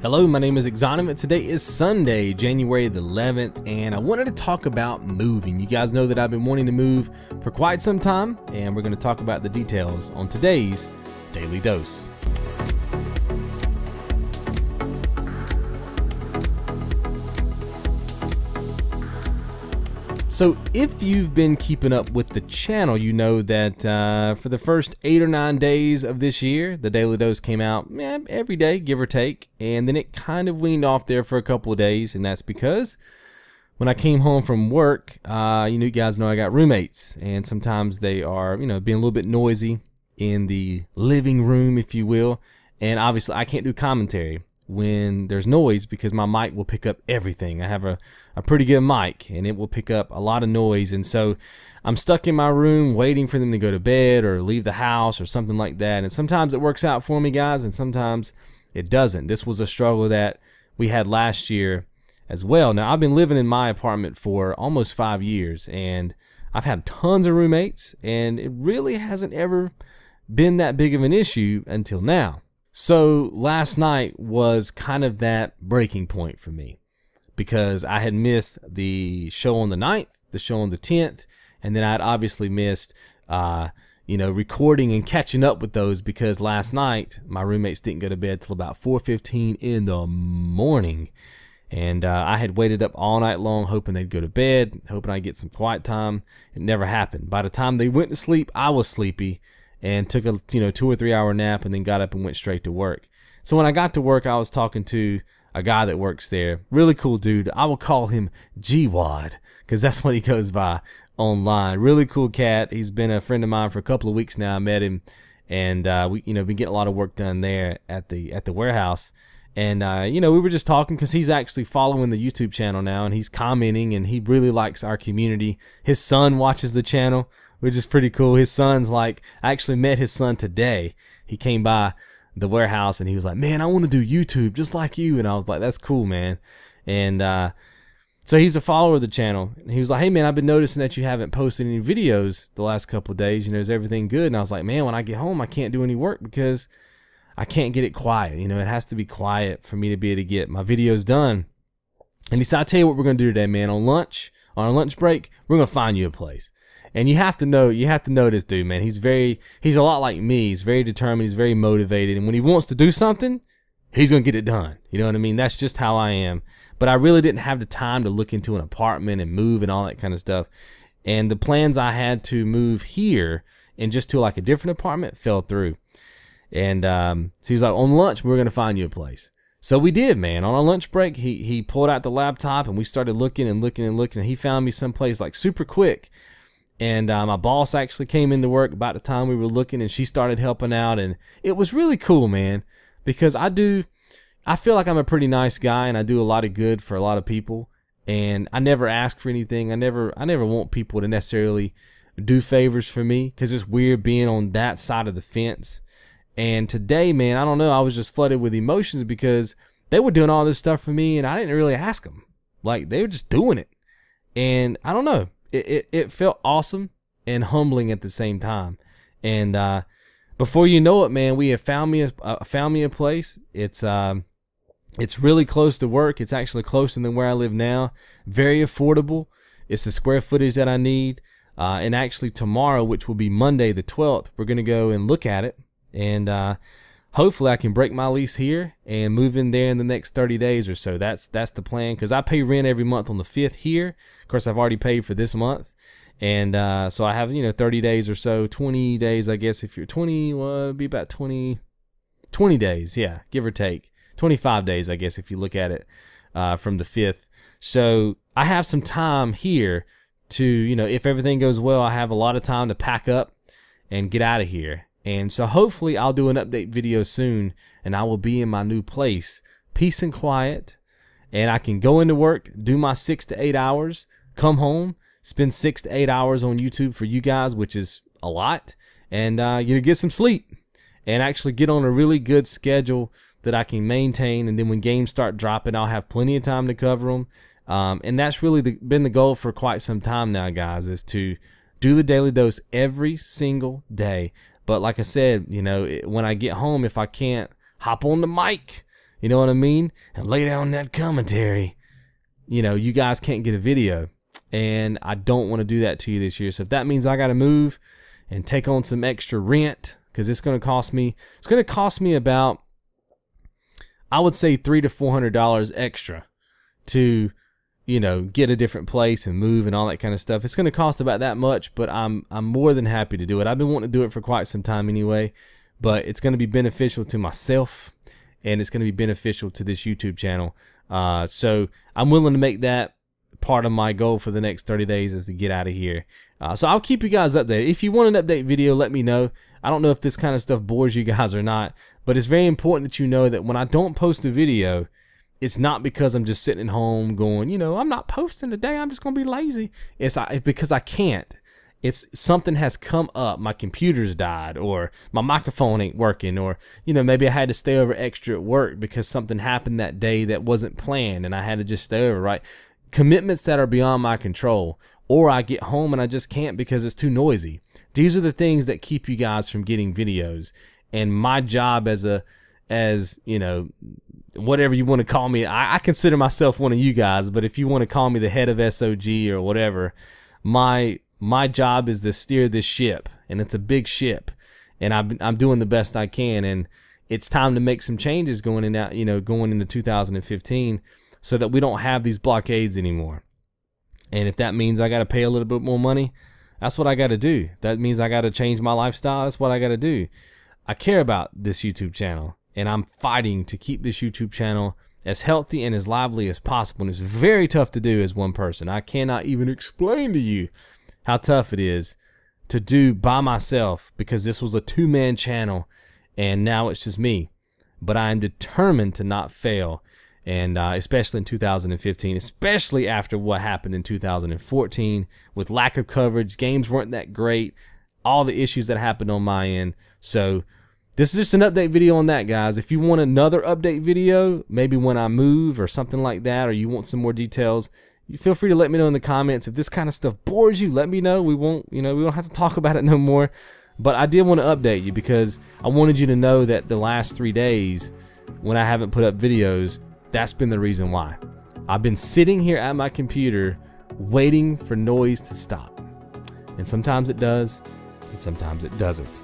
Hello, my name is XONEVANT. Today is Sunday, January the 11th, and I wanted to talk about moving. You guys know that I've been wanting to move for quite some time, and we're going to talk about the details on today's Daily Dose. So if you've been keeping up with the channel, you know that for the first 8 or 9 days of this year, the Daily Dose came out every day, give or take, and then it kind of weaned off there for a couple of days, and that's because when I came home from work, you guys know I got roommates, and sometimes they are, being a little bit noisy in the living room, if you will, and obviously I can't do commentary when there's noise because my mic will pick up everything. I have a pretty good mic and it will pick up a lot of noise, and so I'm stuck in my room waiting for them to go to bed or leave the house or something like that, and sometimes it works out for me, guys, and sometimes it doesn't. This was a struggle that we had last year as well. Now, I've been living in my apartment for almost 5 years, and I've had tons of roommates, and it really hasn't ever been that big of an issue until now. So last night was kind of that breaking point for me because I had missed the show on the 9th, the show on the 10th, and then I'd obviously missed, recording and catching up with those because last night my roommates didn't go to bed till about 4:15 in the morning. And I had waited up all night long hoping they'd go to bed, hoping I'd get some quiet time. It never happened. By the time they went to sleep, I was sleepy and took a 2 or 3 hour nap and then got up and went straight to work. So when I got to work, I was talking to a guy that works there. Really cool dude. I will call him G-Wad because that's what he goes by online. Really cool cat. He's been a friend of mine for a couple of weeks now. I met him, and we been getting a lot of work done there at the warehouse. And we were just talking because he's actually following the YouTube channel now, and he's commenting, and he really likes our community. His son watches the channel, which is pretty cool. His son's like, I actually met his son today. He came by the warehouse and he was like, man, I want to do YouTube just like you. And I was like, that's cool, man. And so he's a follower of the channel. And he was like, hey, man, I've been noticing that you haven't posted any videos the last couple of days. Is everything good? And I was like, man, when I get home, I can't do any work because I can't get it quiet. It has to be quiet for me to be able to get my videos done. And he said, I'll tell you what we're going to do today, man. On our lunch break, we're going to find you a place. And you have to know this dude, man. He's a lot like me. He's very determined. He's very motivated. And when he wants to do something, he's going to get it done. You know what I mean? That's just how I am. But I really didn't have the time to look into an apartment and move and all that kind of stuff. And the plans I had to move here and just to like a different apartment fell through. And so he's like, on lunch, we're going to find you a place. So we did, man. On our lunch break, he pulled out the laptop and we started looking and looking and looking. And he found me someplace like super quick. And my boss actually came into work about the time we were looking, and she started helping out, and it was really cool, man, because I feel like I'm a pretty nice guy, and I do a lot of good for a lot of people, and I never ask for anything. I never want people to necessarily do favors for me because it's weird being on that side of the fence. And today, man, I don't know, I was just flooded with emotions because they were doing all this stuff for me, and I didn't really ask them. Like, they were just doing it, and I don't know. It felt awesome and humbling at the same time. And before you know it, man, we have found me a place. It's really close to work. It's actually closer than where I live now. Very affordable. It's the square footage that I need. And actually tomorrow, which will be Monday the 12th, we're going to go and look at it. And hopefully I can break my lease here and move in there in the next 30 days or so. That's the plan, because I pay rent every month on the 5th here. Of course, I've already paid for this month. And so I have, 30 days or so, 20 days, I guess. If you're 20, well, it'd be about 20 days, yeah, give or take. 25 days, I guess, if you look at it from the 5th. So I have some time here to, if everything goes well, I have a lot of time to pack up and get out of here. And so hopefully I'll do an update video soon, and I will be in my new place, peace and quiet, and I can go into work, do my 6 to 8 hours, come home, spend 6 to 8 hours on YouTube for you guys, which is a lot, and get some sleep and actually get on a really good schedule that I can maintain. And then when games start dropping, I'll have plenty of time to cover them. And that's really been the goal for quite some time now, guys, is to do the Daily Dose every single day. But like I said, when I get home, if I can't hop on the mic you know what I mean, and lay down that commentary, you know, you guys can't get a video. And I don't want to do that to you this year. So if that means I got to move and take on some extra rent, because it's going to cost me about, I would say $300 to $400 extra to, you know, get a different place and move and all that kind of stuff. It's going to cost about that much, but I'm more than happy to do it. I've been wanting to do it for quite some time anyway, but it's going to be beneficial to myself, and it's going to be beneficial to this YouTube channel. So I'm willing to make that part of my goal for the next 30 days is to get out of here. So I'll keep you guys updated. If you want an update video, let me know. I don't know if this kind of stuff bores you guys or not, but it's very important that you know that when I don't post a video, it's not because I'm just sitting at home going, you know, I'm not posting today, I'm just going to be lazy. It's because I can't. It's something has come up. My computer's died, or my microphone ain't working, or, you know, maybe I had to stay over extra at work because something happened that day that wasn't planned and I had to just stay over, right? Commitments that are beyond my control, or I get home and I just can't because it's too noisy. These are the things that keep you guys from getting videos. And my job as you know, whatever you want to call me, I consider myself one of you guys, but if you want to call me the head of SOG or whatever, my job is to steer this ship, and it's a big ship, and I'm doing the best I can, and it's time to make some changes going into 2015, so that we don't have these blockades anymore. And if that means I got to pay a little bit more money, that's what I got to do. That means I got to change my lifestyle. That's what I got to do. I care about this YouTube channel, and I'm fighting to keep this YouTube channel as healthy and as lively as possible. And it's very tough to do as one person. I cannot even explain to you how tough it is to do by myself, because this was a two-man channel and now it's just me. But I am determined to not fail, and especially in 2015, especially after what happened in 2014 with lack of coverage. Games weren't that great, all the issues that happened on my end. So this is just an update video on that, guys. If you want another update video, maybe when I move or something like that, or you want some more details, you feel free to let me know in the comments. If this kind of stuff bores you, let me know. We won't, you know, we don't have to talk about it no more. But I did want to update you because I wanted you to know that the last 3 days when I haven't put up videos, that's been the reason why. I've been sitting here at my computer waiting for noise to stop. And sometimes it does, and sometimes it doesn't.